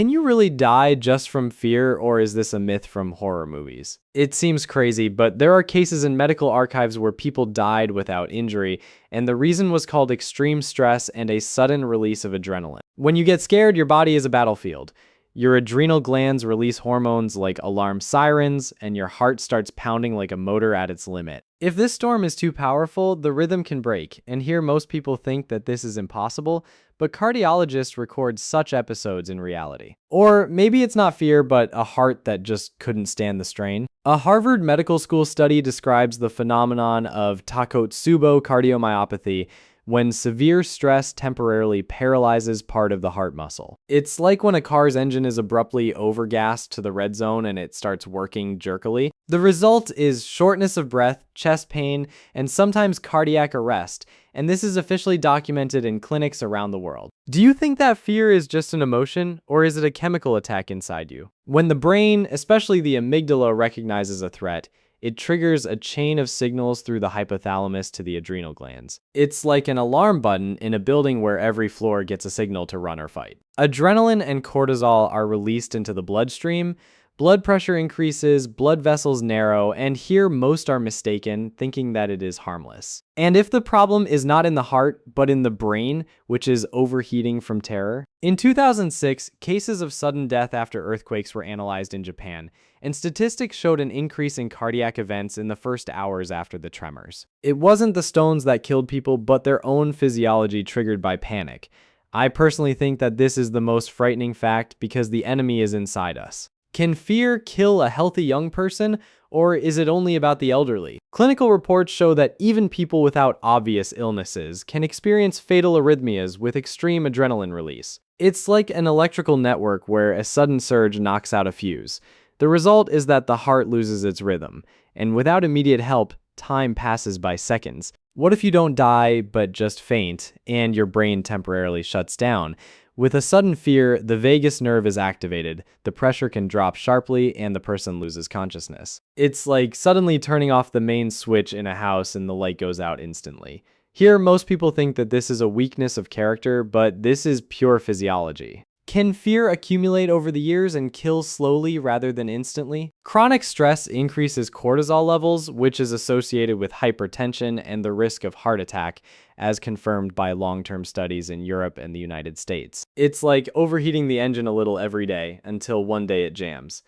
Can you really die just from fear, or is this a myth from horror movies? It seems crazy, but there are cases in medical archives where people died without injury, and the reason was called extreme stress and a sudden release of adrenaline. When you get scared, your body is a battlefield. Your adrenal glands release hormones like alarm sirens, and your heart starts pounding like a motor at its limit. If this storm is too powerful, the rhythm can break, and here most people think that this is impossible, but cardiologists record such episodes in reality. Or maybe it's not fear, but a heart that just couldn't stand the strain. A Harvard Medical School study describes the phenomenon of Takotsubo cardiomyopathy, when severe stress temporarily paralyzes part of the heart muscle. It's like when a car's engine is abruptly overgassed to the red zone and it starts working jerkily. The result is shortness of breath, chest pain, and sometimes cardiac arrest, and this is officially documented in clinics around the world. Do you think that fear is just an emotion, or is it a chemical attack inside you? When the brain, especially the amygdala, recognizes a threat, it triggers a chain of signals through the hypothalamus to the adrenal glands. It's like an alarm button in a building where every floor gets a signal to run or fight. Adrenaline and cortisol are released into the bloodstream, blood pressure increases, blood vessels narrow, and here most are mistaken, thinking that it is harmless. And if the problem is not in the heart, but in the brain, which is overheating from terror? In 2006, cases of sudden death after earthquakes were analyzed in Japan, and statistics showed an increase in cardiac events in the first hours after the tremors. It wasn't the stones that killed people, but their own physiology triggered by panic. I personally think that this is the most frightening fact because the enemy is inside us. Can fear kill a healthy young person, or is it only about the elderly? Clinical reports show that even people without obvious illnesses can experience fatal arrhythmias with extreme adrenaline release. It's like an electrical network where a sudden surge knocks out a fuse. The result is that the heart loses its rhythm, and without immediate help, time passes by seconds. What if you don't die, but just faint, and your brain temporarily shuts down? With a sudden fear, the vagus nerve is activated, the pressure can drop sharply, and the person loses consciousness. It's like suddenly turning off the main switch in a house and the light goes out instantly. Here, most people think that this is a weakness of character, but this is pure physiology. Can fear accumulate over the years and kill slowly rather than instantly? Chronic stress increases cortisol levels, which is associated with hypertension and the risk of heart attack, as confirmed by long-term studies in Europe and the United States. It's like overheating the engine a little every day until one day it jams.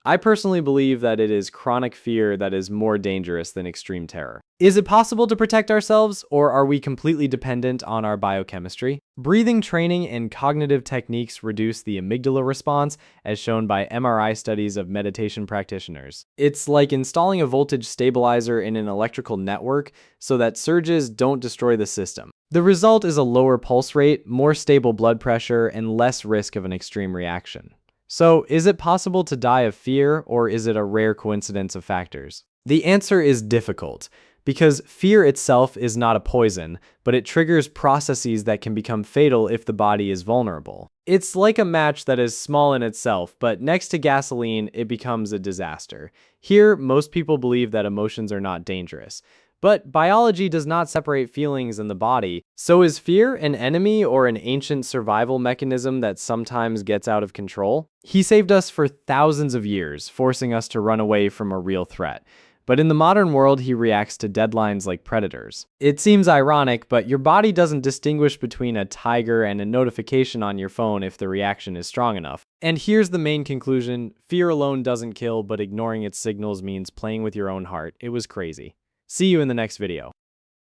I personally believe that it is chronic fear that is more dangerous than extreme terror. Is it possible to protect ourselves, or are we completely dependent on our biochemistry? Breathing training and cognitive techniques reduce the amygdala response, as shown by MRI studies of meditation practitioners. It's like installing a voltage stabilizer in an electrical network so that surges don't destroy the system. The result is a lower pulse rate, more stable blood pressure, and less risk of an extreme reaction. So, is it possible to die of fear, or is it a rare coincidence of factors? The answer is difficult, because fear itself is not a poison, but it triggers processes that can become fatal if the body is vulnerable. It's like a match that is small in itself, but next to gasoline, it becomes a disaster. Here, most people believe that emotions are not dangerous. But biology does not separate feelings in the body, so is fear an enemy or an ancient survival mechanism that sometimes gets out of control? He saved us for thousands of years, forcing us to run away from a real threat. But in the modern world, he reacts to deadlines like predators. It seems ironic, but your body doesn't distinguish between a tiger and a notification on your phone if the reaction is strong enough. And here's the main conclusion: fear alone doesn't kill, but ignoring its signals means playing with your own heart. It was crazy. See you in the next video.